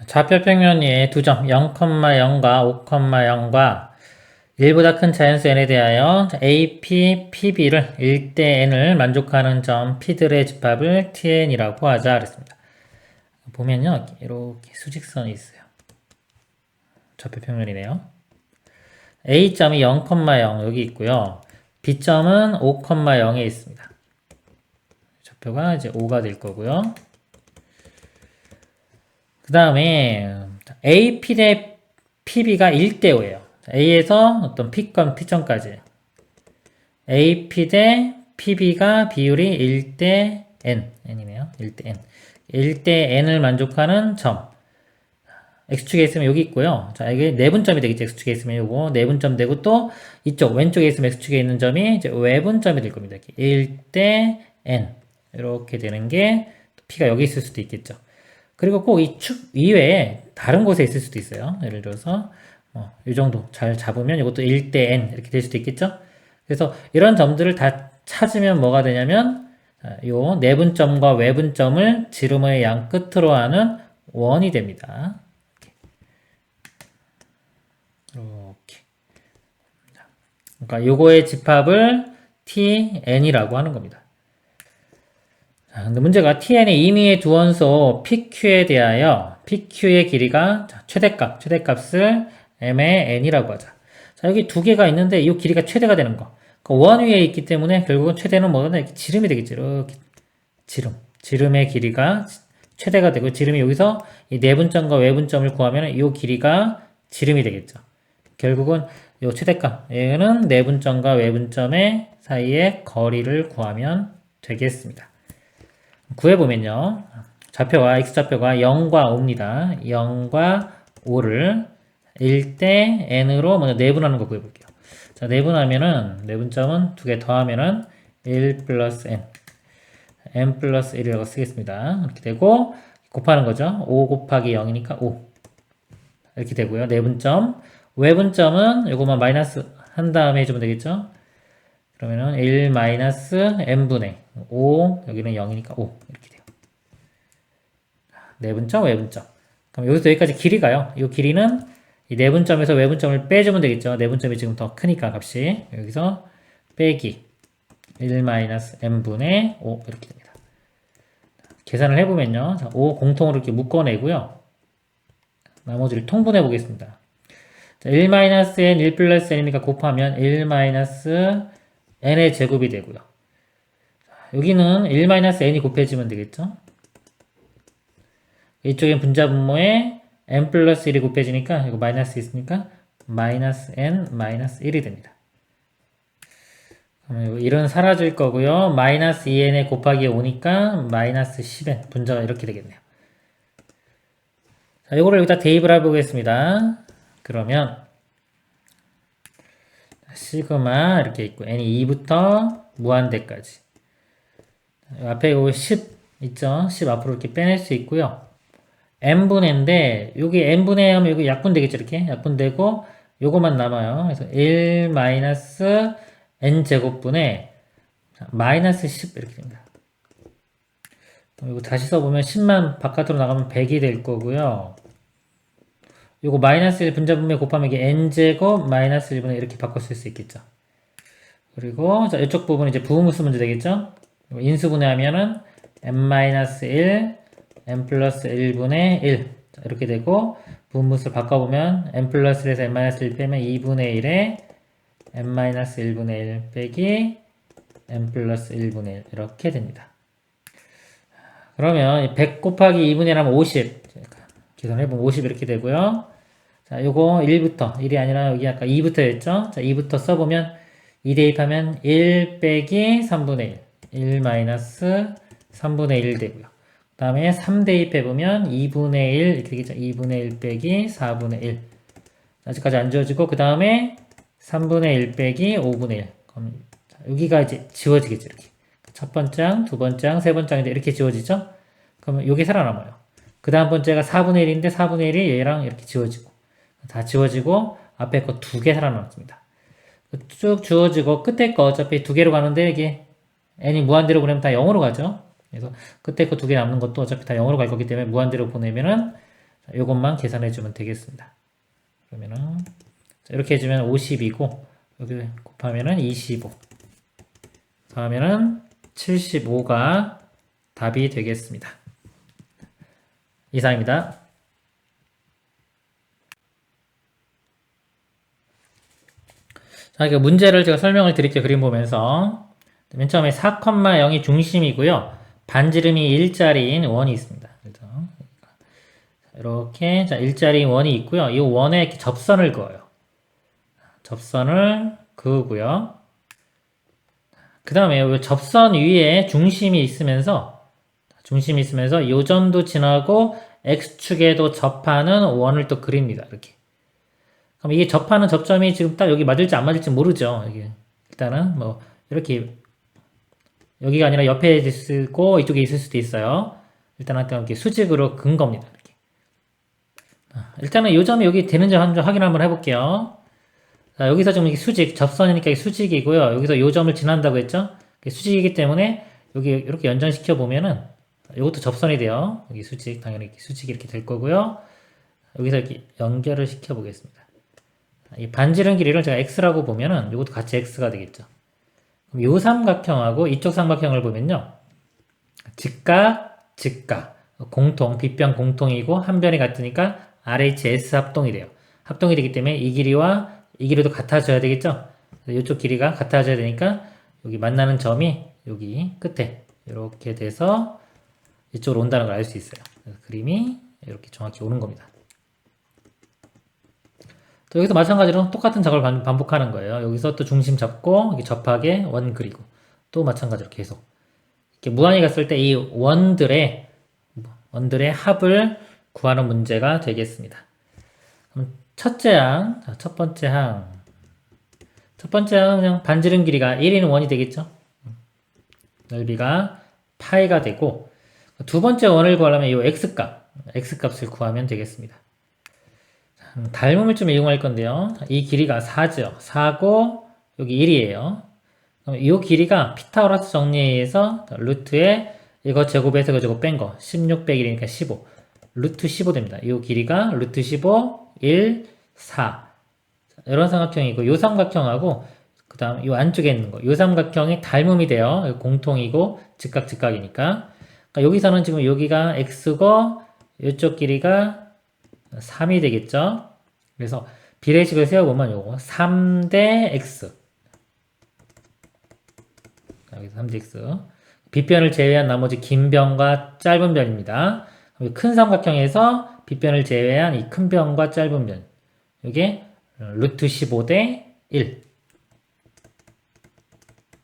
좌표평면위의 두 점 0,0과 5,0과 1보다 큰 자연수 n에 대하여 AP, PB를 1대 n을 만족하는 점 P들의 집합을 TN이라고 하자 그랬습니다. 보면요 이렇게 수직선이 있어요. 좌표평면이네요. A점이 0,0 여기 있고요. B점은 5,0에 있습니다. 좌표가 이제 5가 될 거고요. 그 다음에 AP 대 PB가 1대 5예요. A에서 어떤 P점, P점까지. AP 대 PB가 비율이 1대 N. N이네요. 1대 N. 1대 N을 만족하는 점. X축에 있으면 여기 있고요. 자, 이게 내분점이 되겠죠. X축에 있으면 요거 내분점 되고 또 이쪽 왼쪽에 있으면 X축에 있는 점이 이제 외분점이 될 겁니다. 1대 N. 이렇게 되는 게 P가 여기 있을 수도 있겠죠. 그리고 꼭 이 축 이외에 다른 곳에 있을 수도 있어요. 예를 들어서 이 정도 잘 잡으면 이것도 1대 n 이렇게 될 수도 있겠죠. 그래서 이런 점들을 다 찾으면 뭐가 되냐면 요 내분점과 외분점을 지름의 양 끝으로 하는 원이 됩니다. 이렇게. 그러니까 요거의 집합을 TN이라고 하는 겁니다. 근데 문제가 TN의 임의의 두 원소 PQ에 대하여 PQ의 길이가 최대값을 M의 N이라고 하자. 자, 여기 두 개가 있는데 이 길이가 최대가 되는 거. 그러니까 원 위에 있기 때문에 결국은 최대는 뭐가 되 지름이 되겠죠. 이렇게 지름의 길이가 최대가 되고 지름이 여기서 이 내분점과 외분점을 구하면 이 길이가 지름이 되겠죠. 결국은 이 최대값 얘는 내분점과 외분점의 사이의 거리를 구하면 되겠습니다. 구해보면요. X좌표가 0과 5입니다. 0과 5를 1대 n으로 먼저 내분하는 거 구해볼게요. 자, 내분하면은, 내분점은 두 개 더하면은 1 플러스 n 플러스 1이라고 쓰겠습니다. 이렇게 되고, 곱하는 거죠. 5 곱하기 0이니까 5. 이렇게 되고요. 내분점. 외분점은 요거만 마이너스 한 다음에 해주면 되겠죠. 그러면은 1 마이너스 n분의 5, 여기는 0이니까 5 이렇게 돼요. 내분점, 외분점. 그럼 여기서 여기까지 길이가요. 이 길이는 이 내분점에서 외분점을 빼주면 되겠죠. 내분점이 지금 더 크니까 값이 여기서 빼기 1 마이너스 n분의 5 이렇게 됩니다. 계산을 해보면요. 자, 5 공통으로 이렇게 묶어내고요. 나머지를 통분해 보겠습니다. 자, 1 마이너스 n, 1 플러스 n이니까 곱하면 1 마이너스 n의 제곱이 되고요. 여기는 1-n이 곱해지면 되겠죠? 이쪽엔 분자분모에 n 플러스 1이 곱해지니까 이거 마이너스 있으니까 마이너스 n 마이너스 1이 됩니다. 그러면 1은 사라질 거고요. 마이너스 2n에 곱하기 5니까 마이너스 10n 분자가 이렇게 되겠네요. 자, 이거를 여기다 대입을 해보겠습니다. 그러면 시그마 이렇게 있고 n이 2부터 무한대까지 앞에 이거 10 있죠? 10 앞으로 이렇게 빼낼 수 있고요. n분의인데 여기 n분의 하면 여기 약분되겠죠? 이렇게 약분되고 요거만 남아요. 그래서 1 마이너스 n제곱분의 마이너스 10 이렇게 됩니다. 이거 다시 써보면 10만 바깥으로 나가면 100이 될 거고요. 요거 마이너스 1 분자분모에 곱하면 이게 n제곱 마이너스 1분의 이렇게 바꿔 쓸 수 있겠죠. 그리고 자 이쪽 부분 이제 부분수 문제 되겠죠. 인수분해 하면은 n-1 n 플러스 1분의 1 자, 이렇게 되고 부분수를 바꿔보면 n 플러스 1에서 n-1 빼면 2분의 1에 n-1분의 1 빼기 n 플러스 1분의 1 이렇게 됩니다. 그러면 100 곱하기 2분의 1 하면 50 계산해보면 50 이렇게 되고요. 자, 요거 1부터 1이 아니라 여기 아까 2부터 했죠. 자, 2부터 써보면 2 대입하면 1 빼기 3분의 1 1 마이너스 3분의 1 되고요. 그 다음에 3 대입해보면 2분의 1 이렇게 되겠죠. 2분의 1 빼기 4분의 1 아직까지 안 지워지고 그 다음에 3분의 1 빼기 5분의 1 그럼 여기가 이제 지워지겠죠. 이렇게 첫 번째 장, 두 번째 장, 세 번째 장인데 이렇게 지워지죠. 그러면 요게 살아남아요. 그 다음 번째가 4분의 1인데 4분의 1이 얘랑 이렇게 지워지고 다 지워지고 앞에 거 두 개 살아남습니다. 쭉 지워지고 끝에 거 어차피 두 개로 가는데 이게 n이 무한대로 보내면 다 0으로 가죠. 그래서 끝에 거 두 개 남는 것도 어차피 다 0으로 갈 거기 때문에 무한대로 보내면은 요것만 계산해 주면 되겠습니다. 그러면은 이렇게 해주면 50이고 여기 곱하면은 25 더하면은 75가 답이 되겠습니다. 이상입니다. 자, 이렇게 문제를 제가 설명을 드릴게요. 그림 보면서. 맨 처음에 4,0이 중심이고요. 반지름이 일자리인 원이 있습니다. 그래서 이렇게 자, 일자리인 원이 있고요. 이 원에 이렇게 접선을 그어요. 접선을 그으고요. 그 다음에 접선 위에 중심이 있으면서 요 점도 지나고 x축에도 접하는 원을 또 그립니다. 이렇게. 그럼 이게 접하는 접점이 지금 딱 여기 맞을지 안 맞을지 모르죠. 여기. 일단은 뭐 이렇게 여기가 아니라 옆에 있고 이쪽에 있을 수도 있어요. 일단은 이렇게 수직으로 근 겁니다. 이렇게. 일단은 요 점이 여기 되는지 확인 한번 해볼게요. 자, 여기서 지금 이게 수직, 접선이니까 이게 수직이고요. 여기서 요 점을 지난다고 했죠? 수직이기 때문에 여기 이렇게 연장시켜 보면은 이것도 접선이 돼요. 여기 수직, 당연히 수직이 이렇게 될 거고요. 여기서 이렇게 연결을 시켜 보겠습니다. 이 반지름 길이를 제가 x라고 보면은 이것도 같이 x가 되겠죠. 그럼 요 삼각형하고 이쪽 삼각형을 보면요. 직각, 공통, 빗변 공통이고 한 변이 같으니까 RHS 합동이 돼요. 합동이 되기 때문에 이 길이와 이 길이도 같아져야 되겠죠? 이쪽 길이가 같아져야 되니까 여기 만나는 점이 여기 끝에 이렇게 돼서 이쪽으로 온다는 걸 알 수 있어요. 그래서 그림이 이렇게 정확히 오는 겁니다. 또 여기서 마찬가지로 똑같은 작업을 반복하는 거예요. 여기서 또 중심 잡고 이렇게 접하게 원 그리고 또 마찬가지로 계속 이렇게 무한히 갔을 때 이 원들의 합을 구하는 문제가 되겠습니다. 그럼 첫째 항, 첫 번째 항은 그냥 반지름 길이가 1인 원이 되겠죠? 넓이가 파이가 되고, 두 번째 원을 구하려면 이 x값을 구하면 되겠습니다. 닮음을 좀 이용할 건데요. 이 길이가 4죠. 4고, 여기 1이에요. 그럼 이 길이가 피타고라스 정리에 의해서 루트에 이거 제곱해서 이거 제곱 뺀 거, 16 빼기 1이니까 15. 루트 15 됩니다. 이 길이가 루트 15, 1, 4. 이런 삼각형이고, 요 삼각형하고, 그 다음 이 안쪽에 있는 거, 요 삼각형이 닮음이 돼요. 공통이고, 직각이니까. 그러니까 여기서는 지금 여기가 x고, 이쪽 길이가 3이 되겠죠. 그래서 비례식을 세워보면 요거 3대 x. 여기서 3대 x. 빗변을 제외한 나머지 긴 변과 짧은 변입니다. 큰 삼각형에서 빗변을 제외한 이 큰 변과 짧은 변. 이게 루트 15대 1.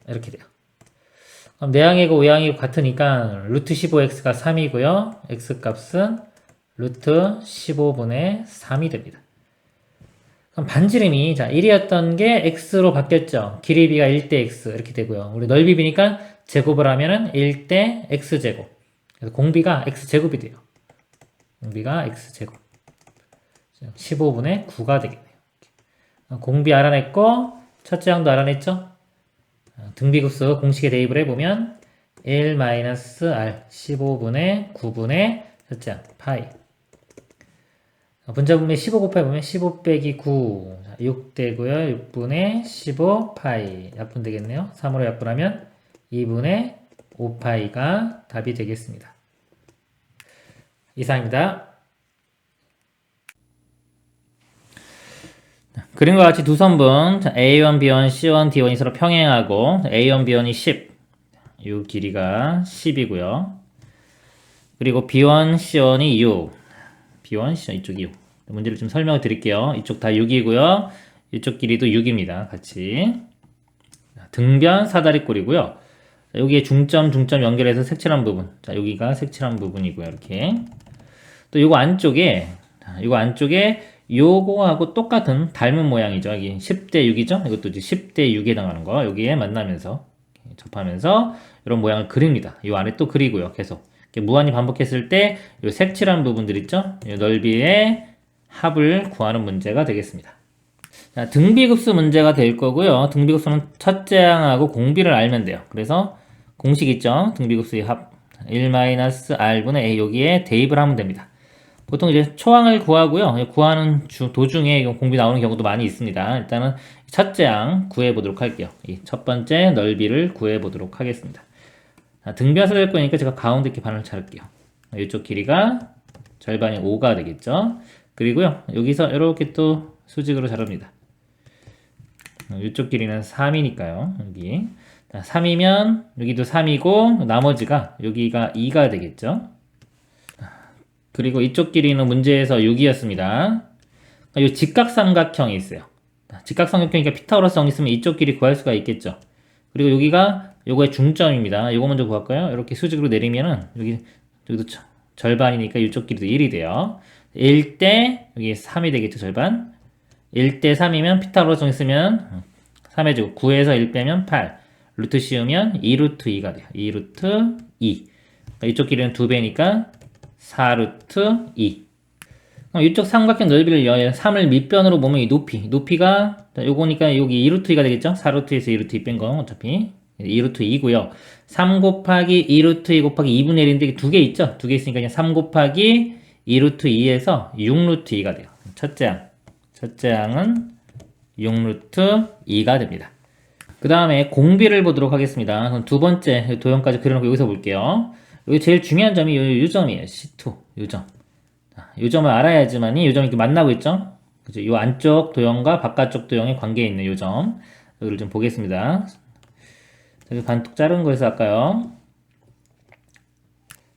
이렇게 돼요. 그럼 내항이고 외항이고 같으니까 루트 15x가 3이고요. x값은 루트 15분의 3이 됩니다. 그럼 반지름이 1이었던 게 x로 바뀌었죠. 길이비가 1대 x 이렇게 되고요. 우리 넓이비니까 제곱을 하면은 1대 x제곱. 그래서 공비가 x제곱이 돼요. 공비가 x제곱. 15분의 9가 되겠네요. 공비 알아냈고 첫째 항도 알아냈죠. 등비급수 공식에 대입을 해보면 1-r 15분의 9분의 첫째 항 파이. 분자분면 15 곱해보면 15 빼기 9 6 되고요. 6분의 15 파이 약분 되겠네요. 3으로 약분하면 2분의 5 파이가 답이 되겠습니다. 이상입니다. 그림과 같이 두 선분 A1, B1, C1, D1이 서로 평행하고 A1, B1이 10 이 길이가 10이고요. 그리고 B1, C1이 6 B1, C1 이쪽이 6 문제를 좀 설명을 드릴게요. 이쪽 다 6이고요. 이쪽 길이도 6입니다. 같이 등변 사다리꼴이고요. 여기에 중점 연결해서 색칠한 부분. 자, 여기가 색칠한 부분이고요. 이렇게 또 요거 안쪽에 요거하고 똑같은 닮은 모양이죠. 여기 10대 6이죠. 이것도 이제 10대 6에 해당하는 거. 여기에 만나면서 접하면서 이런 모양을 그립니다. 요 안에 또 그리고요. 계속 무한히 반복했을 때 요 색칠한 부분들 있죠. 요 넓이의 합을 구하는 문제가 되겠습니다. 자, 등비급수 문제가 될 거고요. 등비급수는 첫째 항하고 공비를 알면 돼요. 그래서 공식 있죠. 등비급수의 합 1-r분의 a 여기에 대입을 하면 됩니다. 보통 이제 초항을 구하고요. 구하는 도중에 이거 공비 나오는 경우도 많이 있습니다. 일단은 첫째 항 구해 보도록 할게요. 이 첫 번째 넓이를 구해 보도록 하겠습니다. 등변에서 될 거니까 제가 가운데 이렇게 반을 자를게요. 이쪽 길이가 절반이 5가 되겠죠. 그리고요, 여기서 이렇게 또 수직으로 자릅니다. 이쪽 길이는 3이니까요. 여기 3이면 여기도 3이고 나머지가 여기가 2가 되겠죠. 그리고 이쪽 길이는 문제에서 6이었습니다. 이 직각삼각형이 있어요. 직각삼각형이니까 피타고라스 정리 쓰면 이쪽 길이 구할 수가 있겠죠. 그리고 여기가 요거의 중점입니다. 요거 먼저 구할까요? 이렇게 수직으로 내리면은 여기도 절반이니까 이쪽 길이도 1이 돼요. 1대 여기 3이 되겠죠, 절반. 1대 3이면 피타고라스 정리 쓰면 3의 제곱 9에서 1 빼면 8. 루트 씌우면 2루트 2가 돼요. 2루트 2. 그러니까 이쪽 길이는 2배니까 4루트 2. 이쪽 삼각형 넓이를 3을 밑변으로 보면 이 높이가 요거니까 여기 2루트 2가 되겠죠? 4루트에서 2루트 2 뺀 거 어차피 2루트 2고요. 3 곱하기 2루트 2 곱하기 2분의 1인데 두 개 있죠? 두 개 있으니까 그냥 3 곱하기 2루트 2에서 6루트 2가 돼요. 첫째 항은 6루트 2가 됩니다. 그 다음에 공비를 보도록 하겠습니다. 그럼 두 번째 도형까지 그려놓고 여기서 볼게요. 여기 제일 중요한 점이 요 점이에요. C2. 요 점. 요 점을 알아야지만이 요 점이 이렇게 만나고 있죠? 그죠? 요 안쪽 도형과 바깥쪽 도형의 관계에 있는 요 점. 여기를 좀 보겠습니다. 여기 반뚝 자른 거에서 아까요.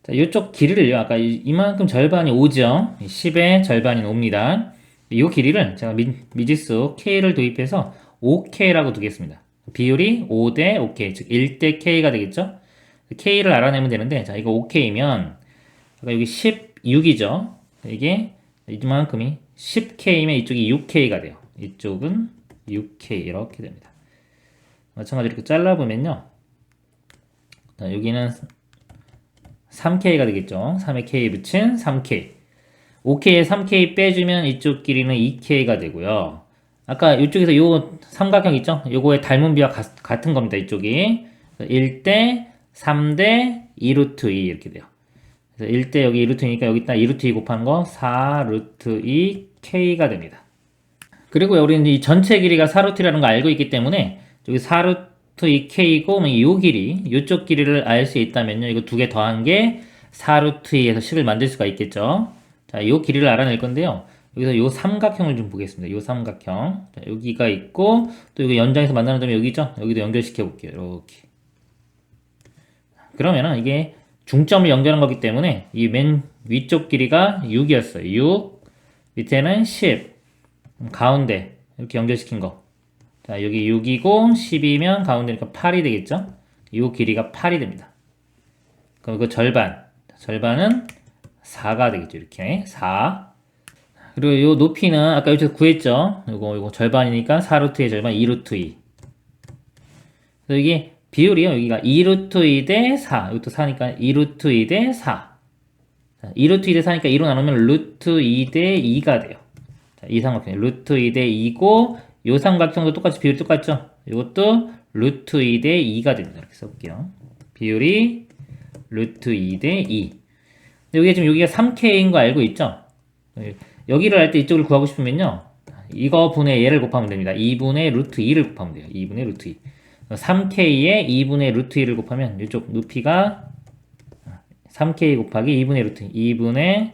자, 요쪽 길이를요. 아까 이만큼 절반이 5죠? 10의 절반인 5입니다. 이 길이를 제가 미지수 K를 도입해서 5K라고 두겠습니다. 비율이 5대 5K, 즉 1대 K가 되겠죠? K를 알아내면 되는데, 자, 이거 5K면, 여기 16이죠? 이게 이만큼이 10K면 이쪽이 6K가 돼요. 이쪽은 6K, 이렇게 됩니다. 마찬가지로 이렇게 잘라보면요. 자, 여기는 3K가 되겠죠? 3에 K 붙인 3K. 5K에 3K 빼주면 이쪽 길이는 2K가 되고요. 아까 이쪽에서 요 삼각형 있죠? 요거의 닮은 비와 같은 겁니다. 이쪽이 1대 3대 2루트 2 이렇게 돼요. 그래서 1대 여기 2루트니까 여기다 2루트 2 곱한 거 4루트 2K가 됩니다. 그리고 우리는 이 전체 길이가 4루트라는 거 알고 있기 때문에 여기 4루트 2K고 이 길이, 이쪽 길이를 알 수 있다면요. 이거 두 개 더한 게 4루트 2에서 10을 만들 수가 있겠죠. 자, 이 길이를 알아낼 건데요. 여기서 이 삼각형을 좀 보겠습니다. 이 삼각형. 자, 여기가 있고, 또 여기 연장에서 만나는 점이 여기 있죠? 여기도 연결시켜 볼게요. 이렇게. 그러면은 이게 중점을 연결한 거기 때문에 이 맨 위쪽 길이가 6이었어요. 6. 밑에는 10. 가운데 이렇게 연결시킨 거. 자, 여기 6이고 10이면 가운데니까 8이 되겠죠? 이 길이가 8이 됩니다. 그럼 그 절반은 4가 되겠죠. 이렇게 4. 그리고 이 높이는 아까 여기서 구했죠. 요거 절반이니까 4루트의 절반 2루트 2. 그래서 이게 비율이요. 여기가 2루트 2 대 4. 이것도 4니까 2루트 2 대 4. 자, 2루트 2 대 4니까 2로 나누면 루트 2 대 2가 돼요. 자, 이 삼각형 루트 2 대 2고 요 삼각형도 똑같이 비율이 똑같죠. 이것도 루트 2 대 2가 됩니다. 이렇게 써볼게요. 비율이 루트 2 대 2. 여기가 지금 여기가 3K인 거 알고 있죠? 여기를 할 때 이쪽을 구하고 싶으면요. 이거 분의 얘를 곱하면 됩니다. 2분의 루트 2를 곱하면 돼요. 2분의 루트 2. 3K에 2분의 루트 2를 곱하면 이쪽 높이가 3K 곱하기 2분의 루트 2. 2분의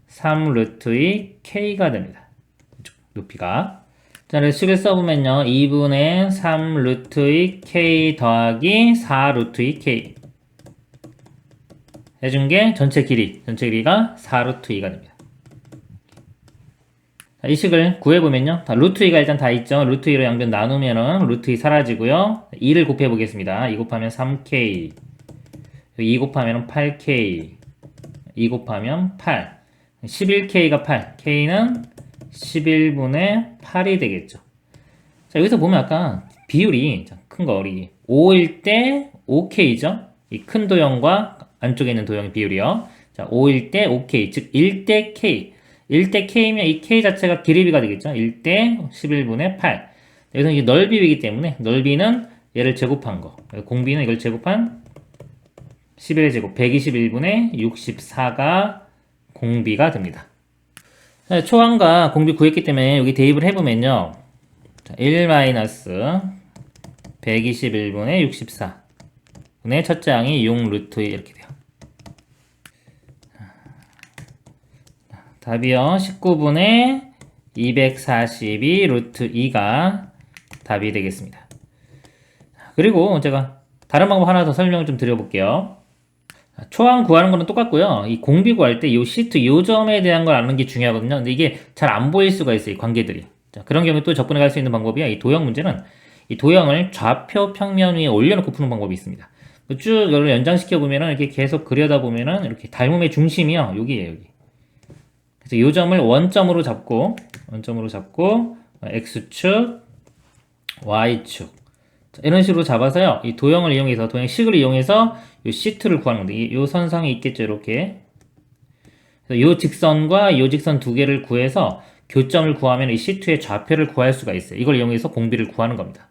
3 루트 2 K가 됩니다. 이쪽 높이가. 자, 식을 써보면요. 2분의 3 루트 2 K 더하기 4 루트 2 K. 해준 게 전체 길이가 4루트 2가 됩니다. 자, 이 식을 구해보면요. 루트 2가 일단 다 있죠. 루트 2로 양변 나누면은 루트 2 사라지고요. 2를 곱해보겠습니다. 2 곱하면 3K. 2 곱하면 8K. 2 곱하면 8. 11K가 8. K는 11분의 8이 되겠죠. 자, 여기서 보면 아까 비율이 큰 거, 우리 5일 때 5K죠. 이 큰 도형과 안쪽에 있는 도형의 비율이요. 자, 5일 때 5K, 즉 1대 K. 1대 K면 이 K 자체가 길이비가 되겠죠. 1대 11분의 8. 여기서 이게 넓이이기 때문에 넓이는 얘를 제곱한 거. 공비는 이걸 제곱한 11의 제곱, 121분의 64가 공비가 됩니다. 초항과 공비 구했기 때문에 여기 대입을 해보면요. 1-121분의 64 분의 첫째 항이 6 루트 2 이렇게 돼요. 답이요. 19분의 242 루트 2가 답이 되겠습니다. 그리고 제가 다른 방법 하나 더 설명 좀 드려볼게요. 초항 구하는 거는 똑같고요. 이 공비 구할 때 이 시트 요 점에 대한 걸 아는 게 중요하거든요. 근데 이게 잘 안 보일 수가 있어요. 이 관계들이. 자, 그런 경우에 또 접근해 갈 수 있는 방법이야. 이 도형 문제는 이 도형을 좌표 평면 위에 올려놓고 푸는 방법이 있습니다. 쭉 이걸 연장시켜 보면은 이렇게 계속 그려다 보면은 이렇게 닮음의 중심이요. 여기에요, 여기. 그래서 이 점을 원점으로 잡고 x축, y축 이런 식으로 잡아서요. 이 도형을 이용해서 도형식을 이용해서 이 시트를 구하는 건데 이 선상에 있겠죠, 이렇게. 이 직선과 이 직선 두 개를 구해서 교점을 구하면 이 시트의 좌표를 구할 수가 있어요. 이걸 이용해서 공비를 구하는 겁니다.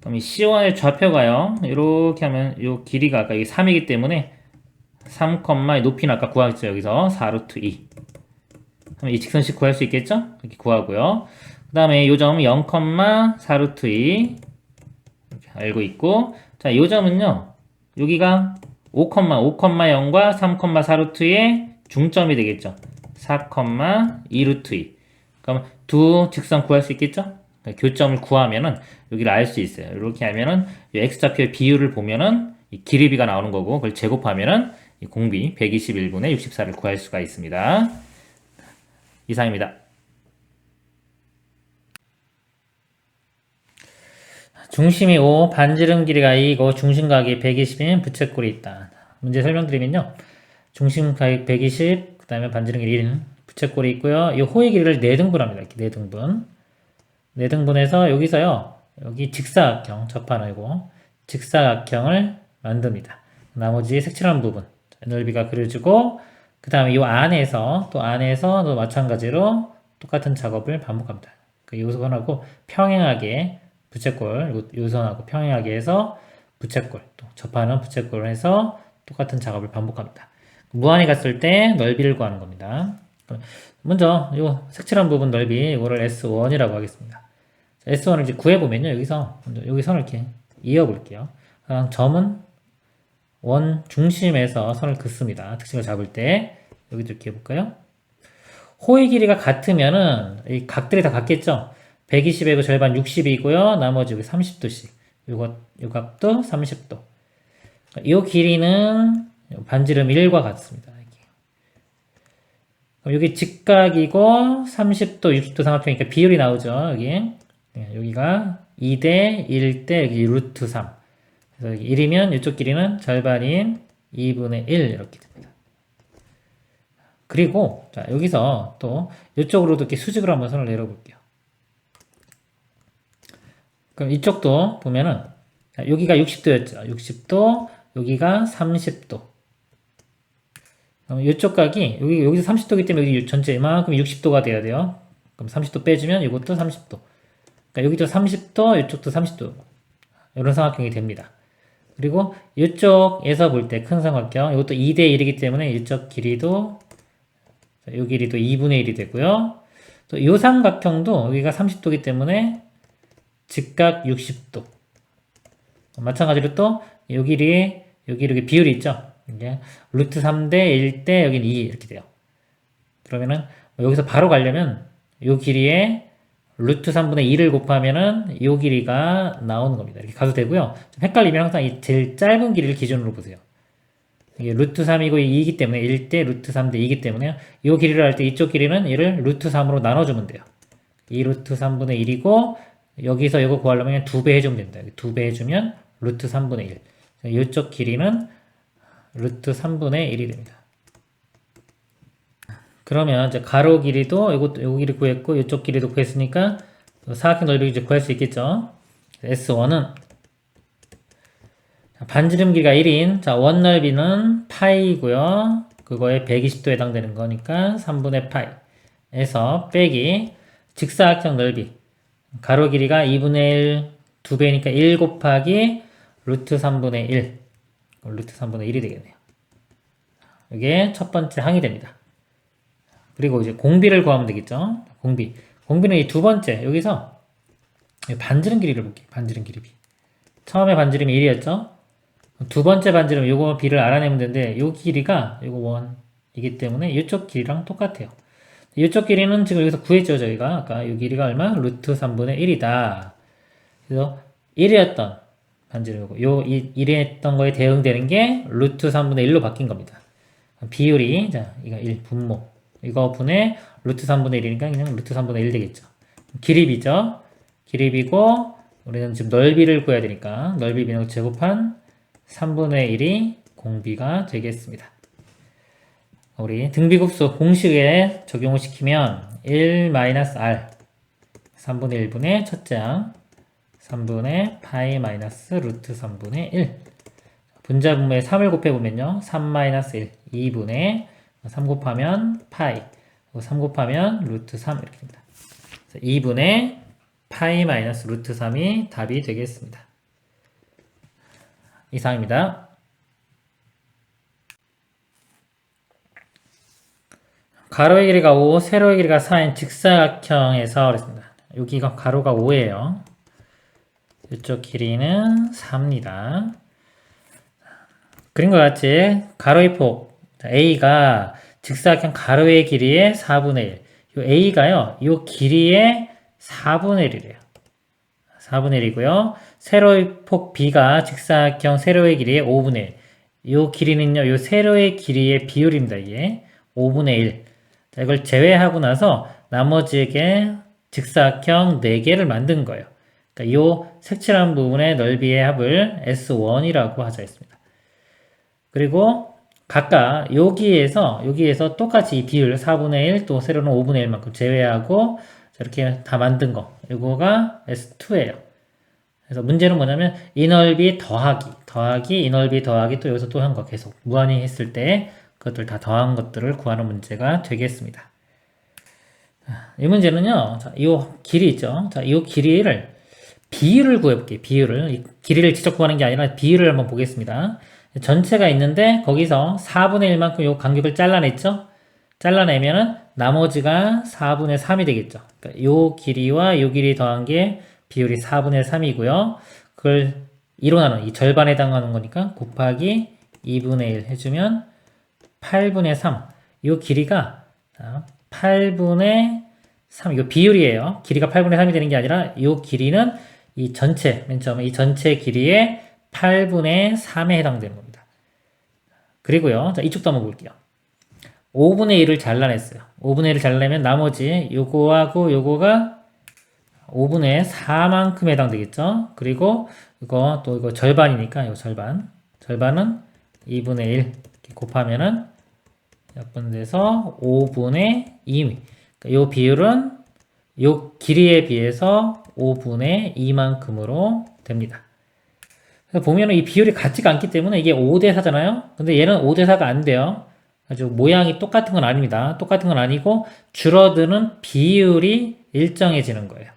그럼 이 C1의 좌표가요. 이렇게 하면 이 길이가 아까 이게 3이기 때문에 3, 높이는 아까 구하겠죠. 여기서 4루트 2. 그럼 이 직선식 구할 수 있겠죠? 이렇게 구하고요. 그 다음에 이 점 0, 4루트 2 이렇게 알고 있고, 자, 이 점은요. 여기가 5,0과 3,4루트의 중점이 되겠죠. 4,2루트 2. 그럼 두 직선 구할 수 있겠죠? 교점을 구하면은 여기를 알 수 있어요. 이렇게 하면은 이 x좌표의 비율을 보면은 이 길이비가 나오는 거고, 그걸 제곱하면은 이 공비 121분의 64를 구할 수가 있습니다. 이상입니다. 중심이 5, 반지름 길이가 2이고 중심각이 120인 부채꼴이 있다. 문제 설명드리면요. 중심각이 120, 그 다음에 반지름 길이 1인 부채꼴이 있고요. 이 호의 길이를 4등분합니다. 이렇게 4등분. 4등분해서 여기서요. 여기 직사각형, 접한 아니고 직사각형을 만듭니다. 나머지 색칠한 부분 넓이가 그려지고, 그 다음에 이 안에서 또 마찬가지로 똑같은 작업을 반복합니다. 그 요선하고 평행하게 부채꼴, 요선하고 평행하게 해서 부채꼴, 또 접하는 부채꼴을 해서 똑같은 작업을 반복합니다. 무한히 갔을 때 넓이를 구하는 겁니다. 먼저 요 색칠한 부분 넓이, 이거를 S1이라고 하겠습니다. S1을 이제 구해보면요. 여기서 먼저 여기 선을 이렇게 이어볼게요. 점은 원 중심에서 선을 긋습니다. 특징을 잡을 때 여기도 이렇게 해볼까요? 호의 길이가 같으면은 이 각들이 다 같겠죠? 120이고 절반 60이고요. 나머지 여기 30도씩. 요 각도 30도. 이 길이는 반지름 1과 같습니다. 그럼 여기 직각이고 30도, 60도 삼각형이니까 비율이 나오죠. 여기가 2대 1대 여기 루트 3. 그래서 1이면 이쪽 길이는 절반인 2분의 1 이렇게 됩니다. 그리고 자, 여기서 또 이쪽으로도 이렇게 수직으로 한번 선을 내려볼게요. 그럼 이쪽도 보면은 자, 여기가 60도였죠. 60도, 여기가 30도. 그럼 이쪽 각이 여기서 30도이기 때문에 여기 전체 이만큼 60도가 돼야 돼요. 그럼 30도 빼주면 이것도 30도. 그러니까 여기도 30도, 이쪽도 30도. 이런 삼각형이 됩니다. 그리고 이쪽에서 볼 때 큰 삼각형, 이것도 2대 1이기 때문에 이쪽 길이도 이 길이도 2분의 1이 되고요. 또 이 삼각형도 여기가 30도이기 때문에 직각 60도. 마찬가지로 또 이 길이 여기 이렇게 비율이 있죠. 이게 루트 3대 1대 여기는 2 이렇게 돼요. 그러면은 여기서 바로 가려면 이 길이에 루트 3분의 2를 곱하면은 이 길이가 나오는 겁니다. 이렇게 가도 되고요. 좀 헷갈리면 항상 이 제일 짧은 길이를 기준으로 보세요. 이게 루트 3이고 2이기 때문에 1대 루트 3대 2이기 때문에 이 길이를 할 때 이쪽 길이는 얘를 루트 3으로 나눠주면 돼요. 2 루트 3분의 1이고 여기서 이거 구하려면 2배 해주면 됩니다. 2배 해주면 루트 3분의 1. 이쪽 길이는 루트 3분의 1이 됩니다. 그러면 이제 가로 길이도 요 길이 구했고 이쪽 길이도 구했으니까 사각형 넓이 이제 구할 수 있겠죠. S1은 반지름 길이가 1인 자, 원 넓이는 파이고요. 그거에 120도 해당되는 거니까 3분의 파이에서 빼기 직사각형 넓이 가로 길이가 2분의 1 2배니까 1 곱하기 루트 3분의 1 루트 3분의 1이 되겠네요. 이게 첫 번째 항이 됩니다. 그리고 이제 공비를 구하면 되겠죠. 공비는 이 두 번째, 여기서 반지름 길이를 볼게요. 반지름 길이 B. 처음에 반지름이 1이었죠. 두 번째 반지름 요거 B를 알아내면 되는데 요 길이가 요거 1이기 때문에 이쪽 길이랑 똑같아요. 이쪽 길이는 지금 여기서 구했죠. 저희가 아까 이 길이가 얼마? 루트 3분의 1이다. 그래서 1이었던 반지름이고 요 1이었던 거에 대응되는 게 루트 3분의 1로 바뀐 겁니다. 비율이 자 이거 1 분모 이거 분의 루트 3분의 1이니까 그냥 루트 3분의 1 되겠죠. 길이비죠. 길이비고 우리는 지금 넓이를 구해야 되니까 넓이 비는 제곱한 3분의 1이 공비가 되겠습니다. 우리 등비급수 공식에 적용을 시키면 1-r 3분의 1분의 첫째 항 3분의 파이 마이너스 루트 3분의 1 분자분모에 3을 곱해보면요 3-1 2분의 3 곱하면 파이 3 곱하면 루트 3 이렇게 됩니다. 2분의 파이 마이너스 루트 3이 답이 되겠습니다. 이상입니다. 가로의 길이가 5, 세로의 길이가 4인 직사각형에서 그랬습니다. 여기가 가로가 5예요. 이쪽 길이는 4입니다. 그림과 같이 가로의 폭 A가 직사각형 가로의 길이의 4분의 1. 요 A가요. 요 길이의 4분의 1이래요. 4분의 1이고요. 세로의 폭 B가 직사각형 세로의 길이의 5분의 1. 요 길이는요. 요 세로의 길이의 비율입니다. 이게 5분의 1. 자, 이걸 제외하고 나서 나머지에게 직사각형 4개를 만든 거예요. 그러니까 요 색칠한 부분의 넓이의 합을 S1이라고 하자 했습니다. 그리고 각각 여기에서 똑같이 이 비율 4분의 1 또 세로는 5분의 1만큼 제외하고 이렇게 다 만든 거 이거가 S2예요. 그래서 문제는 뭐냐면 이 넓이 더하기 이 넓이 더하기 또 여기서 또 한 거 계속 무한히 했을 때 그것들 다 더한 것들을 구하는 문제가 되겠습니다. 이 문제는요. 자, 이 길이 있죠. 자, 이 길이를 비율을 구해볼게요. 비율을. 이 길이를 직접 구하는 게 아니라 비율을 한번 보겠습니다. 전체가 있는데 거기서 4분의 1만큼 요 간격을 잘라냈죠. 잘라내면은 나머지가 4분의 3이 되겠죠. 그러니까 요 길이와 요 길이 더한 게 비율이 4분의 3이고요. 그걸 2로 나눈 이 절반에 해당하는 거니까 곱하기 2분의 1 해주면 8분의 3. 요 길이가 8분의 3. 이거 비율이에요. 길이가 8분의 3이 되는 게 아니라 요 길이는 이 전체, 맨 처음에 이 전체 길이의 8분의 3에 해당되는 겁니다. 그리고요. 자, 이쪽도 한번 볼게요. 5분의 1을 잘라냈어요. 5분의 1을 잘라내면 나머지 요거하고 요거가 5분의 4만큼 해당되겠죠. 그리고 이거 또 이거 절반이니까 요 절반은 2분의 1 이렇게 곱하면은 약분돼서 5분의 2. 그러니까 요 비율은 요 길이에 비해서 5분의 2만큼으로 됩니다. 그래서 보면은 이 비율이 같지가 않기 때문에 이게 5대 4잖아요. 근데 얘는 5대 4가 안 돼요. 아주 모양이 똑같은 건 아닙니다. 똑같은 건 아니고 줄어드는 비율이 일정해지는 거예요.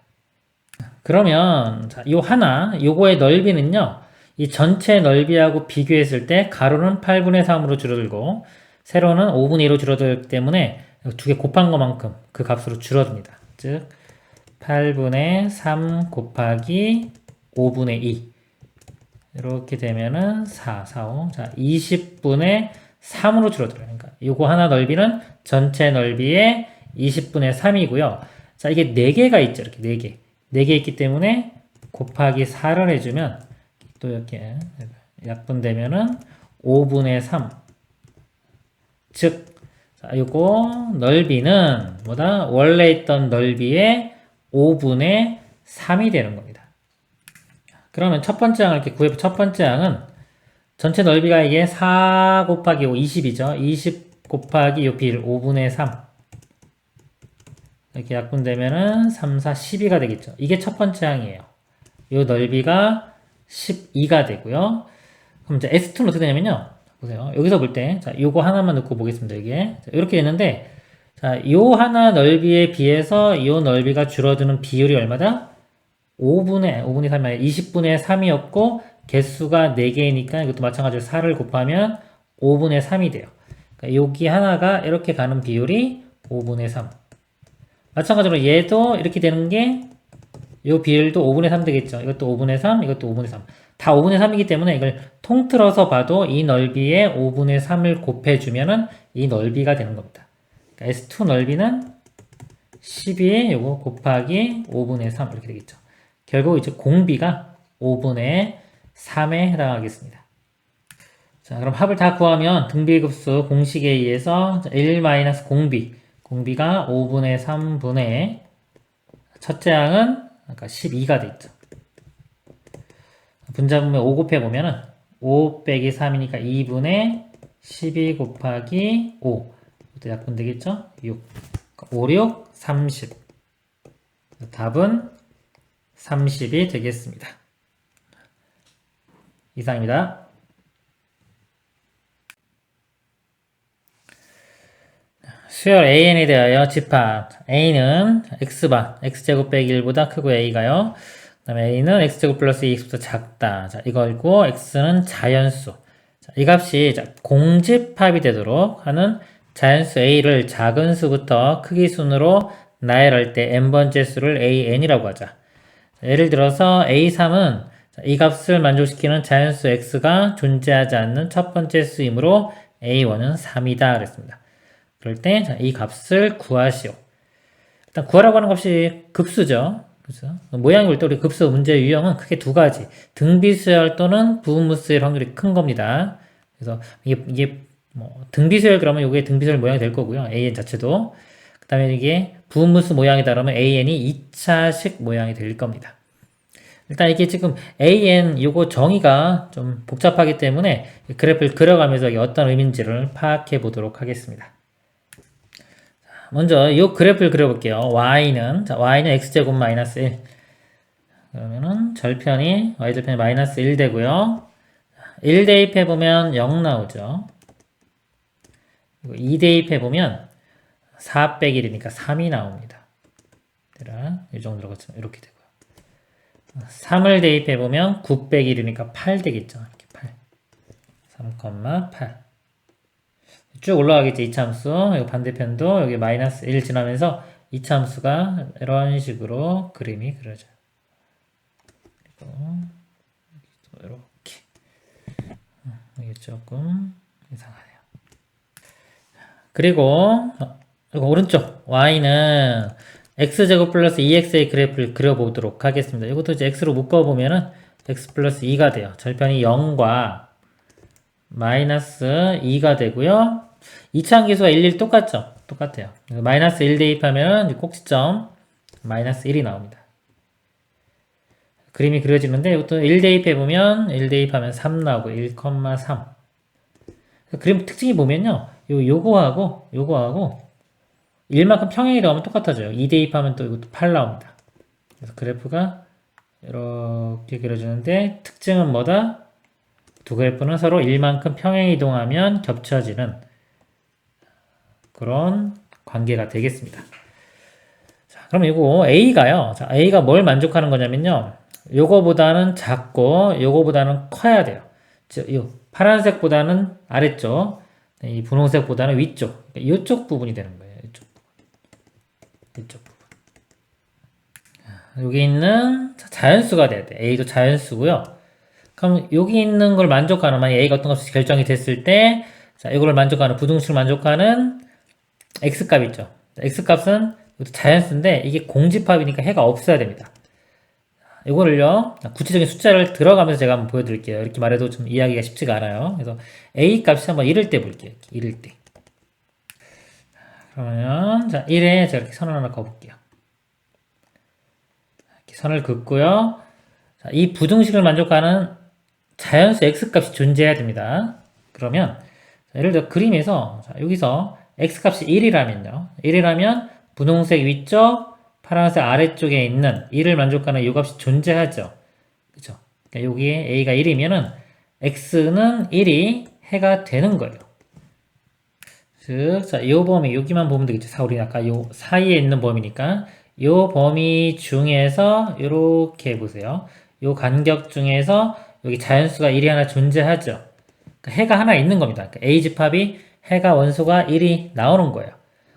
그러면 자, 요거의 넓이는요. 이 전체 넓이하고 비교했을 때 가로는 8분의 3으로 줄어들고 세로는 5분의 2로 줄어들기 때문에 두 개 곱한 것만큼 그 값으로 줄어듭니다. 즉 8분의 3 곱하기 5분의 2 이렇게 되면은 4, 5. 자, 20분의 3으로 줄어들어요. 그러니까 요거 하나 넓이는 전체 넓이의 20분의 3이고요. 자, 이게 4개가 있죠. 이렇게 4개. 4개 있기 때문에 곱하기 4를 해주면 또 이렇게 약분되면은 5분의 3. 즉, 자, 요거 넓이는 뭐다? 원래 있던 넓이의 5분의 3이 되는 겁니다. 그러면 첫 번째 항을 이렇게 구해보. 첫 번째 항은 전체 넓이가 이게 4 곱하기 5, 20이죠. 20 곱하기 요 비율 5분의 3. 이렇게 약분되면은 3, 4, 12가 되겠죠. 이게 첫 번째 항이에요. 요 넓이가 12가 되고요. 그럼 이제 S2는 어떻게 되냐면요. 보세요. 여기서 볼 때, 자, 요거 하나만 넣고 보겠습니다. 이게. 자, 이렇게 되는데, 자, 요 하나 넓이에 비해서 요 넓이가 줄어드는 비율이 얼마다? 5분의 3이 아니라 20분의 3이었고, 개수가 4개이니까 이것도 마찬가지로 4를 곱하면 5분의 3이 돼요. 그러니까 여기 하나가 이렇게 가는 비율이 5분의 3. 마찬가지로 얘도 이렇게 되는 게 이 비율도 5분의 3 되겠죠. 이것도 5분의 3, 이것도 5분의 3. 다 5분의 3이기 때문에 이걸 통틀어서 봐도 이 넓이에 5분의 3을 곱해주면은 이 넓이가 되는 겁니다. 그러니까 S2 넓이는 12에 요거 곱하기 5분의 3 이렇게 되겠죠. 결국 이제 공비가 5분의 3에 해당하겠습니다. 자, 그럼 합을 다 구하면 등비급수 공식에 의해서 1-공비가 5분의 3분의 첫째 항은 아까 12가 돼 있죠. 분자분면 5 곱해보면은 5 빼기 3이니까 2분의 12 곱하기 5. 이것도 약분 되겠죠? 6. 5, 6, 30. 답은 30이 되겠습니다. 이상입니다. 수열 AN에 대하여 집합. A는 X바, X제곱 빼기 1보다 크고 A가요. 그 다음에 A는 X제곱 플러스 2X보다 작다. 자, 이걸고 X는 자연수. 자, 이 값이 공집합이 되도록 하는 자연수 A를 작은 수부터 크기 순으로 나열할 때 n번째 수를 AN이라고 하자. 자, 예를 들어서 A3은 이 값을 만족시키는 자연수 X가 존재하지 않는 첫 번째 수이므로 A1은 3이다. 그랬습니다. 그럴 때 이 값을 구하시오. 일단 구하라고 하는 값이 급수죠. 그래서 모양이 볼 때 우리 급수 문제 유형은 크게 두 가지. 등비수열 또는 부분무수열 확률이 큰 겁니다. 그래서 이게 뭐 등비수열 그러면 이게 등비수열 모양이 될 거고요. AN 자체도. 그 다음에 이게 부분무수 모양이다 그러면 AN이 2차식 모양이 될 겁니다. 일단 이게 지금 AN 요거 정의가 좀 복잡하기 때문에 그래프를 그려가면서 이게 어떤 의미인지를 파악해 보도록 하겠습니다. 먼저 이 그래프를 그려볼게요. y는 x제곱 마이너스 1. 그러면은 절편이 y절편이 마이너스 1 되고요. 1 대입해보면 0 나오죠. 그리고 2 대입해보면 4 빼기 1이니까 3이 나옵니다. 이 정도로 이렇게 되고요. 3을 대입해보면 9 빼기 1이니까 8 되겠죠. 이렇게 8. 3,8. 쭉 올라가겠죠. 이차함수. 여기 반대편도 여기 마이너스 1 지나면서 이차함수가 이런 식으로 그림이 그려져요. 그리고 이렇게. 이게 조금 이상하네요. 그리고 이거 오른쪽 y는 x제곱 플러스 2x의 그래프를 그려보도록 하겠습니다. 이것도 이제 x로 묶어보면은 x 플러스 2가 돼요. 절편이 0과 마이너스 2가 되고요. 2차 함계수가 1, 1 똑같죠? 똑같아요. 마이너스 1 대입하면 꼭지점 마이너스 1이 나옵니다. 그림이 그려지는데 이것도 1 대입해보면 1 대입하면 3 나오고 1,3. 그림 특징이 보면요. 요거하고 1만큼 평행이 나오면 똑같아져요. 2 대입하면 또 이것도 8 나옵니다. 그래서 그래프가 이렇게 그려지는데 특징은 뭐다? 두 그래프는 서로 1만큼 평행 이동하면 겹쳐지는 그런 관계가 되겠습니다. 자, 그럼 이거 A가요. 자, A가 뭘 만족하는 거냐면요. 요거보다는 작고 요거보다는 커야 돼요. 이 파란색보다는 아래쪽, 이 분홍색보다는 위쪽. 이쪽 부분이 되는 거예요. 이쪽 부분. 여기 있는 자연수가 돼야 돼. A도 자연수고요. 그럼 여기 있는 걸 만족하는, 만약 A가 어떤 값이 결정이 됐을 때, 자, 이걸 만족하는, 부등식을 만족하는 X값 있죠. X값은 자연수인데, 이게 공집합이니까 해가 없어야 됩니다. 이거를요, 구체적인 숫자를 들어가면서 제가 한번 보여드릴게요. 이렇게 말해도 좀 이해하기가 쉽지가 않아요. 그래서 A값이 한번 1일 때 볼게요. 1일 때. 그러면, 자, 1에 제가 이렇게 선을 하나 그어볼게요. 이렇게 선을 긋고요. 자, 이 부등식을 만족하는 자연수 x값이 존재해야 됩니다. 그러면 예를 들어 그림에서 여기서 x값이 1이라면요. 1이라면 분홍색 위쪽, 파란색 아래쪽에 있는 1을 만족하는 이 값이 존재하죠. 그렇죠? 그러니까 여기에 a가 1이면은 x는 1이 해가 되는 거예요. 즉, 자, 이 범위 여기만 보면 되겠죠. 우리 아까 요 사이에 있는 범위니까 이 범위 중에서 이렇게 보세요. 이 간격 중에서 여기 자연수가 1이 하나 존재하죠. 그러니까 해가 하나 있는 겁니다. 그러니까 A 집합이 해가 원소가 1이 나오는 거예요.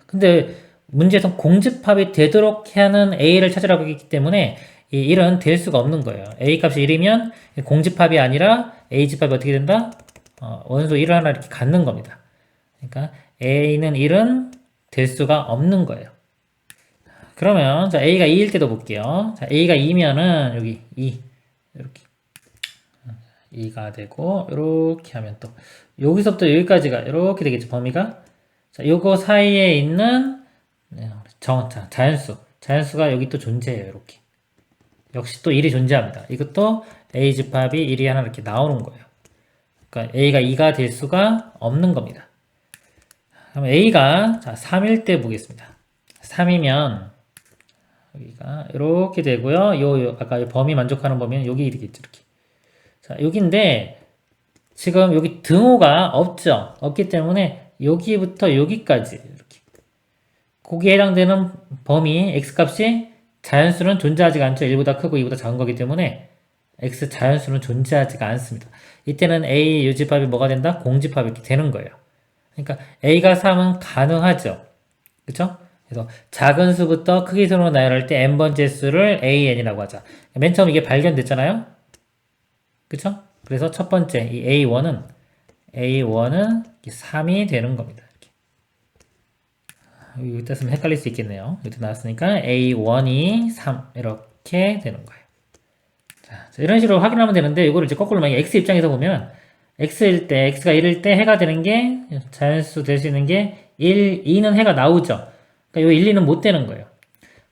근데 문제에서 공집합이 되도록 하는 A를 찾으라고 했기 때문에 이 1은 될 수가 없는 거예요. A 값이 1이면 공집합이 아니라 A 집합이 어떻게 된다? 원소 1을 하나 이렇게 갖는 겁니다. 그러니까 A는 1은 될 수가 없는 거예요. 그러면 자 A가 2일 때도 볼게요. 자 A가 2면은 여기 2 이렇게 2가 되고 이렇게 하면 또 여기서부터 여기까지가 이렇게 되겠죠. 범위가 자 요거 사이에 있는 자연수가 여기 또 존재해요. 이렇게 역시 또 1이 존재합니다. 이것도 A 집합이 1이 하나 이렇게 나오는 거예요. 그러니까 A가 2가 될 수가 없는 겁니다. 그럼 A가 자 3일 때 보겠습니다. 3이면 여기가 이렇게 되고요. 요 아까 범위 만족하는 범위는 여기 이렇겠죠. 이렇게. 자, 여기인데 지금 여기 등호가 없죠. 없기 때문에 여기부터 여기까지 이렇게. 거기에 해당되는 범위 x값이 자연수는 존재하지가 않죠. 1보다 크고 2보다 작은 거기 때문에 x 자연수는 존재하지가 않습니다. 이때는 A 요집합이 뭐가 된다? 공집합이 이렇게 되는 거예요. 그러니까 A가 3은 가능하죠. 그쵸? 그래서 작은 수부터 크기 순으로 나열할 때 n번째 수를 AN이라고 하자. 맨 처음 이게 발견됐잖아요? 그쵸? 그래서 첫 번째 이 A1은 3이 되는 겁니다. 여기다 쓰면 헷갈릴 수 있겠네요. 여기다 나왔으니까 A1이 3 이렇게 되는 거예요. 자, 이런 식으로 확인하면 되는데 이거를 이제 거꾸로 만약에 X 입장에서 보면 X일 때, X가 1일 때 해가 되는 게 자연수 될 수 있는 게 1, 2는 해가 나오죠. 그러니까 요 1, 2는 못 되는 거예요.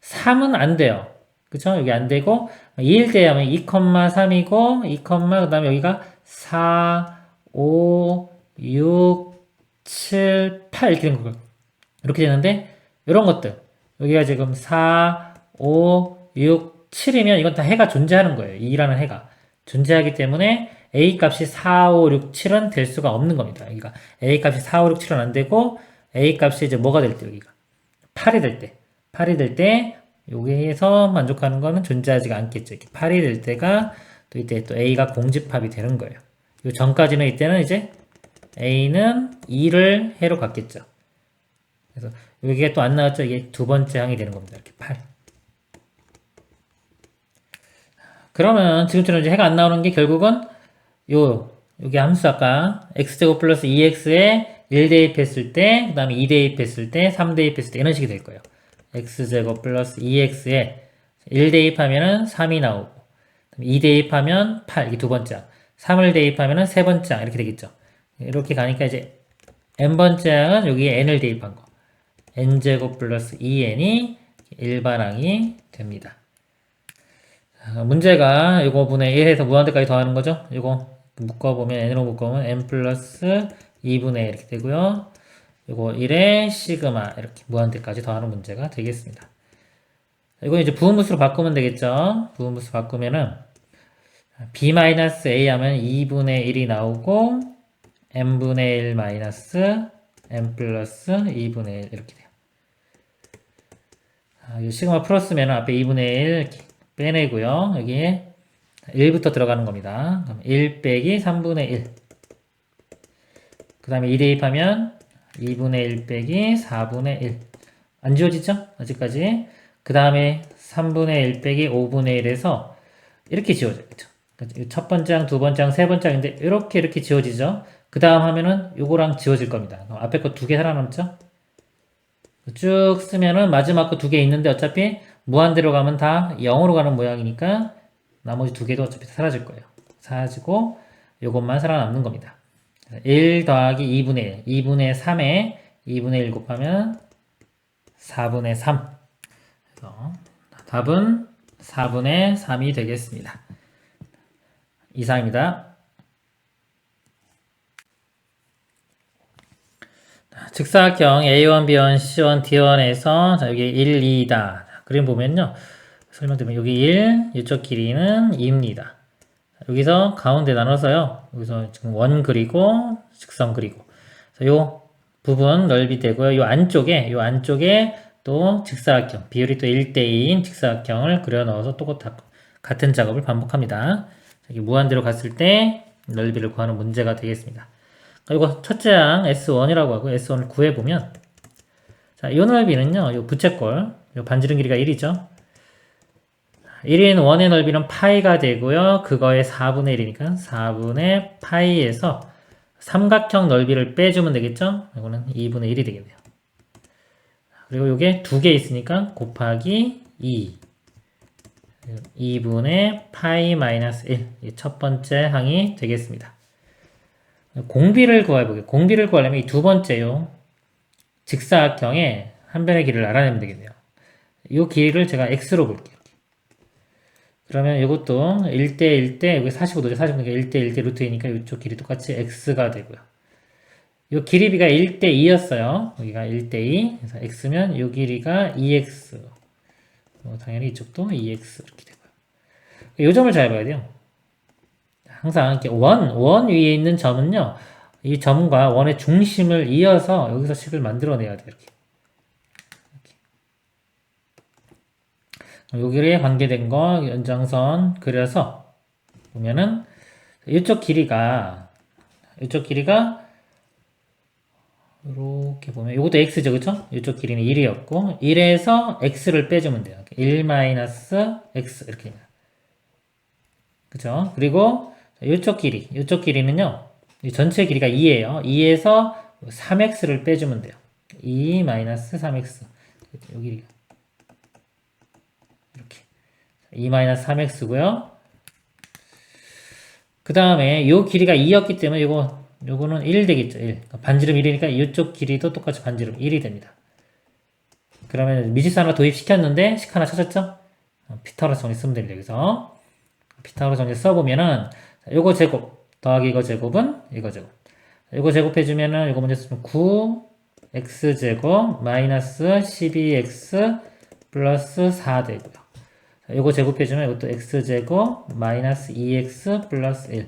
3은 안 돼요. 그쵸? 여기 안 되고 2일 때 하면 2,3이고 2, 그 다음에 여기가 4, 5, 6, 7, 8 이렇게 된 거예요. 이렇게 되는데 이런 것들 여기가 지금 4, 5, 6, 7이면 이건 다 해가 존재하는 거예요. 2라는 해가 존재하기 때문에 A 값이 4, 5, 6, 7은 될 수가 없는 겁니다. 여기가 A 값이 4, 5, 6, 7은 안 되고 A 값이 이제 뭐가 될 때 여기가 8이 될 때 여기에서 만족하는 거는 존재하지가 않겠죠. 이렇게 8이 될 때가 또 이때 또 A가 공집합이 되는 거예요. 이 전까지는 이때는 이제 A는 2를 해로 갖겠죠. 그래서 여기가 또 안 나왔죠. 이게 두 번째 항이 되는 겁니다. 이렇게 8. 그러면 지금처럼 이제 해가 안 나오는 게 결국은 여기 함수 아까 x제곱 플러스 2x에 1 대입했을 때, 그 다음에 2 대입했을 때, 3 대입했을 때 이런 식이 될 거예요. x제곱 플러스 2x에 1 대입하면은 3이 나오고 2 대입하면 8, 이게 두 번째 항. 3을 대입하면은 세 번째 항 이렇게 되겠죠. 이렇게 가니까 이제 n번째 항은 여기에 n을 대입한 거. n제곱 플러스 2n이 일반항이 됩니다. 문제가 이거 분의 1에서 무한대까지 더하는 거죠. 이거 묶어보면 n으로 묶어보면 n 플러스 2분의 1 이렇게 되고요. 이거 1에 시그마 이렇게 무한대까지 더하는 문제가 되겠습니다. 이거 이제 부분분수로 바꾸면 되겠죠. 부분분수 바꾸면은 b-a 하면 2분의 1이 나오고 n분의 1 마이너스 n 플러스 2분의 1 이렇게 돼요. 이 시그마 풀었으면 앞에 2분의 1 이렇게 빼내고요. 여기에 1부터 들어가는 겁니다. 그럼 1 빼기 3분의 1. 그 다음에 2 대입하면 2분의 1 빼기 4분의 1. 안 지워지죠? 아직까지. 그 다음에 3분의 1 빼기 5분의 1에서 이렇게 지워져야죠. 첫 번째 항, 두 번째 항, 세 번째 항인데 이렇게 지워지죠? 그 다음 하면은 요거랑 지워질 겁니다. 그럼 앞에 거 두 개 살아남죠? 쭉 쓰면은 마지막 거 두 개 있는데 어차피 무한대로 가면 다 0으로 가는 모양이니까 나머지 두 개도 어차피 사라질 거예요. 사라지고 요것만 살아남는 겁니다. 1 더하기 2분의 1, 2분의 3에 2분의 1 곱하면 4분의 3. 그래서 답은 4분의 3이 되겠습니다. 이상입니다. 직사각형 A1, B1, C1, D1에서 자, 여기 1, 2다. 그림 보면요. 설명드리면 여기 1, 이쪽 길이는 2입니다. 여기서 가운데 나눠서요. 여기서 지금 원 그리고 직선 그리고 요 부분 넓이 되고요. 요 안쪽에 또 직사각형 비율이 또 1대2인 직사각형을 그려 넣어서 또 같은 작업을 반복합니다. 여기 무한대로 갔을 때 넓이를 구하는 문제가 되겠습니다. 이거 첫째 항 S1이라고 하고 S1을 구해보면 자, 이 넓이는요. 이 부채꼴 이 반지름 길이가 1이죠. 1인 원의 넓이는 파이가 되고요. 그거의 4분의 1이니까 4분의 파이에서 삼각형 넓이를 빼주면 되겠죠? 이거는 2분의 1이 되겠네요. 그리고 이게 두 개 있으니까 곱하기 2. 2분의 파이 마이너스 1. 이 첫 번째 항이 되겠습니다. 공비를 구해보게요. 공비를 구하려면 이 두 번째요. 직사각형의 한 변의 길이를 알아내면 되겠네요. 이 길이를 제가 x로 볼게요. 그러면 이것도 1대 1대 여기 45도죠. 45도니까 1대 1대 루트 2니까 이쪽 길이 똑같이 x가 되고요. 이 길이비가 1대 2였어요. 여기가 1대 2. 그래서 x면 이 길이가 2x. 당연히 이쪽도 2x 이렇게 되고요. 이 점을 잘 봐야 돼요. 항상 이렇게 원 위에 있는 점은요. 이 점과 원의 중심을 이어서 여기서 식을 만들어내야 돼요. 이렇게. 여기에 관계된 거 연장선 그려서 보면은 이쪽 길이가 이렇게 보면 이것도 x죠, 그쵸? 이쪽 길이는 1이었고 1에서 x를 빼주면 돼요. 1-x 이렇게 그쵸? 그리고 이쪽 길이는요. 이 전체 길이가 2예요. 2에서 3x를 빼주면 돼요. 2-3x 요 길이가 이렇게 2-3x고요. 그 다음에 요 길이가 2였기 때문에 요거는 1 되겠죠. 1. 반지름 1이니까 이쪽 길이도 똑같이 반지름 1이 됩니다. 그러면 미지수 하나 도입시켰는데 식 하나 찾았죠? 피타고라스 정리 쓰면 됩니다. 여기서 피타고라스 정리 써보면은 요거 제곱 더하기 이거 제곱은 이거 제곱. 요거 제곱해주면은 요거 먼저 쓰면 9x제곱 마이너스 12x 플러스 4 되고요. 요거 제곱해주면 이것도 x제곱 마이너스 2x 플러스 1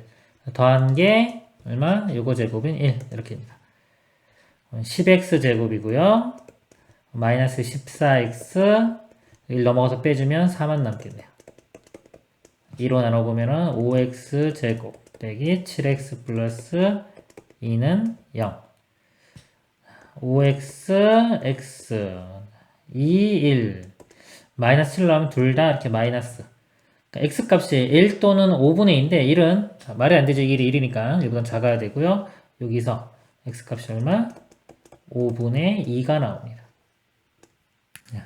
더한 게 얼마? 요거 제곱인 1 이렇게 됩니다. 10x 제곱이고요. 마이너스 14x 1 넘어가서 빼주면 4만 남겠네요. 2로 나눠보면은 5x 제곱 빼기 7x 플러스 2는 0. 5x x 2 1 마이너스 7 넣으면 둘 다 이렇게 마이너스. 그러니까 x 값이 1 또는 5분의 2인데 1은 말이 안 되죠. 1이 1이니까 1보다 작아야 되고요. 여기서 x 값이 얼마? 5분의 2가 나옵니다.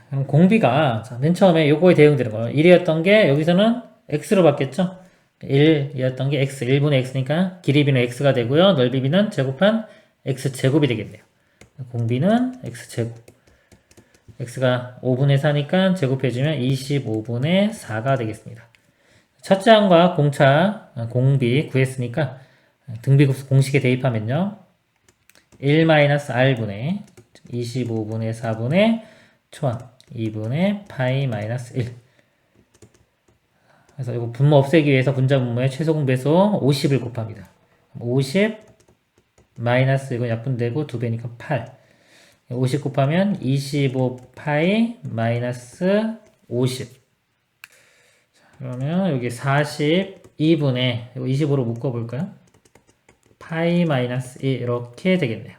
그럼 공비가 맨 처음에 요거에 대응되는 거예요. 1이었던 게 여기서는 x로 바뀌었죠. 1이었던 게 x, 1분의 x니까 길이비는 x가 되고요. 넓이비는 제곱한 x제곱이 되겠네요. 공비는 x제곱. x가 5분의 4니까 제곱해주면 25분의 4가 되겠습니다. 첫째 항과 공비 구했으니까 등비급수 공식에 대입하면요. 1-r분의 25분의 4분의 초항 2분의 파이 마이너스 1. 그래서 이거 분모 없애기 위해서 분자 분모의 최소 공배수 50을 곱합니다. 50 마이너스 이건 약분되고 2배니까 8. 50 곱하면 25파이 마이너스 50. 그러면 여기 42분의 25로 묶어볼까요? 파이 마이너스 1 이렇게 되겠네요.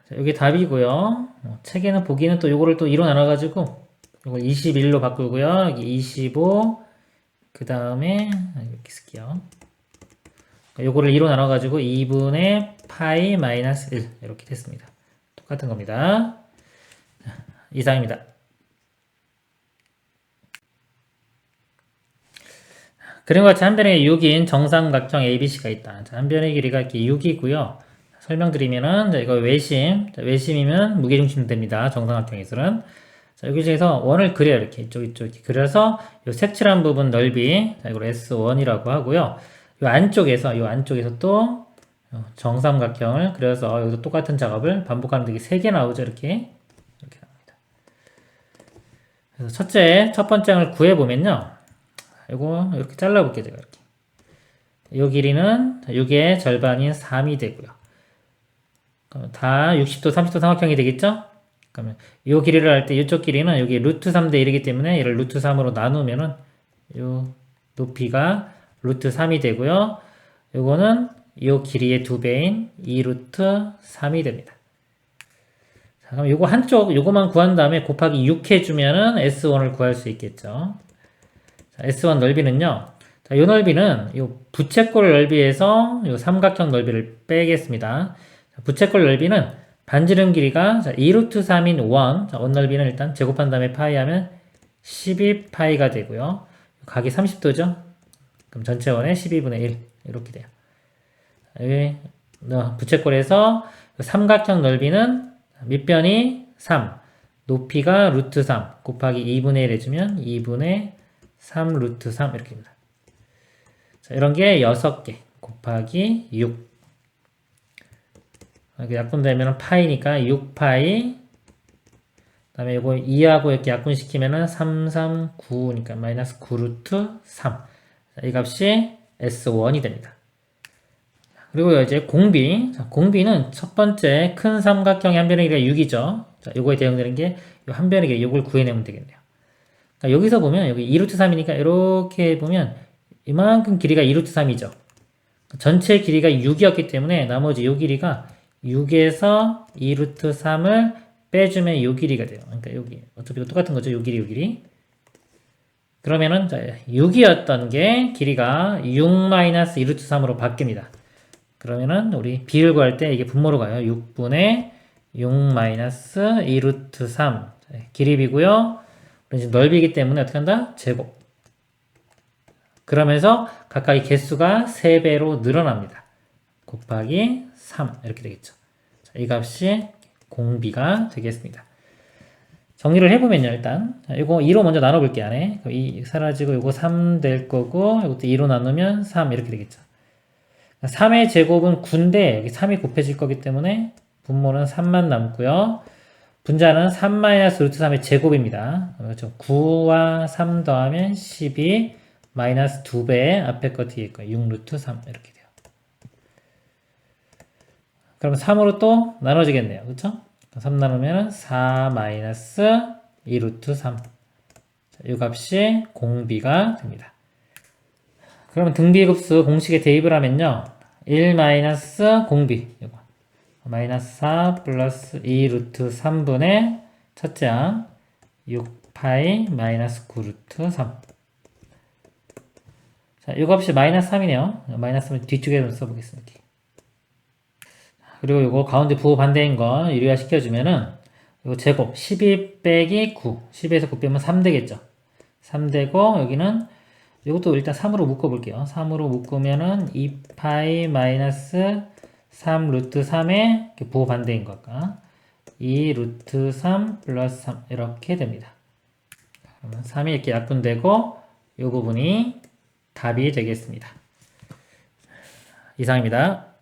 자, 여기 답이고요. 책에는 보기는 또 요거를 또 2로 나눠가지고 이걸 21로 바꾸고요. 여기 25 그 다음에 이렇게 쓸게요. 요거를 2로 나눠가지고 2분의 파이 마이너스 1 이렇게 됐습니다. 똑같은 겁니다. 이상입니다. 그림과 같이 한 변의 6인 정삼각형 ABC가 있다. 자, 한 변의 길이가 이렇게 6이고요. 설명드리면은 자, 이거 외심. 자, 외심이면 무게중심 됩니다. 정삼각형에서는. 자, 여기서 원을 그려요. 이렇게 이쪽 이렇게 그려서 요 색칠한 부분 넓이 자, 이걸 S1이라고 하고요. 요 안쪽에서 또 정삼각형을 그려서 여기서 똑같은 작업을 반복하는데 이게 3개 나오죠. 이렇게 나옵니다. 그래서 첫 번째 항을 구해보면요. 이거 이렇게 잘라볼게요. 제가 이렇게. 요 길이는 6의 절반인 3이 되고요. 다 60도, 30도 삼각형이 되겠죠? 그러면 요 길이를 할 때 이쪽 길이는 여기 루트 3대 1이기 때문에 얘를 루트 3으로 나누면은 요 높이가 루트 3이 되고요. 요거는 이 길이의 2배인 2루트 3이 됩니다. 자, 그럼 요거 한쪽, 요거만 구한 다음에 곱하기 6 해주면은 S1을 구할 수 있겠죠. 자, S1 넓이는요. 자, 요 넓이는 요 부채꼴 넓이에서 요 삼각형 넓이를 빼겠습니다. 자, 부채꼴 넓이는 반지름 길이가 2루트 3인 원, 자, 원 넓이는 일단 제곱한 다음에 파이 하면 12파이가 되고요. 각이 30도죠. 그럼 전체 원의 12분의 1 이렇게 돼요. 여기 부채꼴에서 삼각형 넓이는 밑변이 3, 높이가 루트 3 곱하기 2분의 1 해주면 2분의 3 루트 3 이렇게 됩니다. 자, 이런 게 6개 곱하기 6. 이렇게 약분되면 파이니까 6파이. 그 다음에 이거 2하고 이렇게 약분시키면은 3, 3, 9니까 마이너스 9 루트 3. 자, 이 값이 S1이 됩니다. 그리고 이제 공비. 자, 공비는 첫 번째 큰 삼각형의 한 변의 길이가 6이죠. 자, 요거에 대응되는 게 이 한 변의 길이 6을 구해내면 되겠네요. 그러니까 여기서 보면 여기 2루트 3이니까 이렇게 보면 이만큼 길이가 2루트 3이죠. 전체 길이가 6이었기 때문에 나머지 요 길이가 6에서 2루트 3을 빼주면 요 길이가 돼요. 그러니까 여기 어차피 똑같은 거죠. 요 길이, 요 길이. 그러면은 6이었던 게 길이가 6-2루트 3으로 바뀝니다. 그러면은 우리 b를 구할 때 이게 분모로 가요. 6분의 6-2루트 3 길이 b고요. 지금 넓이기 때문에 어떻게 한다? 제곱. 그러면서 각각의 개수가 3배로 늘어납니다. 곱하기 3 이렇게 되겠죠. 자, 이 값이 공비가 되겠습니다. 정리를 해보면요. 일단 이거 2로 먼저 나눠볼게요. 안에 2 사라지고 이거 3 될 거고 이것도 2로 나누면 3 이렇게 되겠죠. 3의 제곱은 9인데 여기 3이 곱해질 거기 때문에 분모는 3만 남고요. 분자는 3-루트 3의 제곱입니다. 그렇죠. 9와 3 더하면 12 마이너스 2배 앞에 거 뒤에 거 6루트 3 이렇게 돼요. 그럼 3으로 또 나눠지겠네요. 그렇죠? 3 나누면 4 마이너스 2루트 3. 이 값이 공비가 됩니다. 그러면 등비급수 공식에 대입을 하면요. 1 마이너스 공비 이거 마이너스 4 플러스 2 루트 3분의 첫째 항 6파이 마이너스 9 루트 3. 자, 이 값이 마이너스 3이네요. 마이너스 3을 뒤쪽에 써보겠습니다. 그리고 이거 가운데 부호 반대인 거 유리화 시켜주면은 이거 제곱 12 빼기 9 10에서 9 빼면 3 되겠죠. 3 되고 여기는 이것도 일단 3으로 묶어볼게요. 3으로 묶으면은 2파이 마이너스 3 루트 3의 부호 반대인 것과 2 루트 3 플러스 3 이렇게 됩니다. 그러면 3이 이렇게 약분되고 이 부분이 답이 되겠습니다. 이상입니다.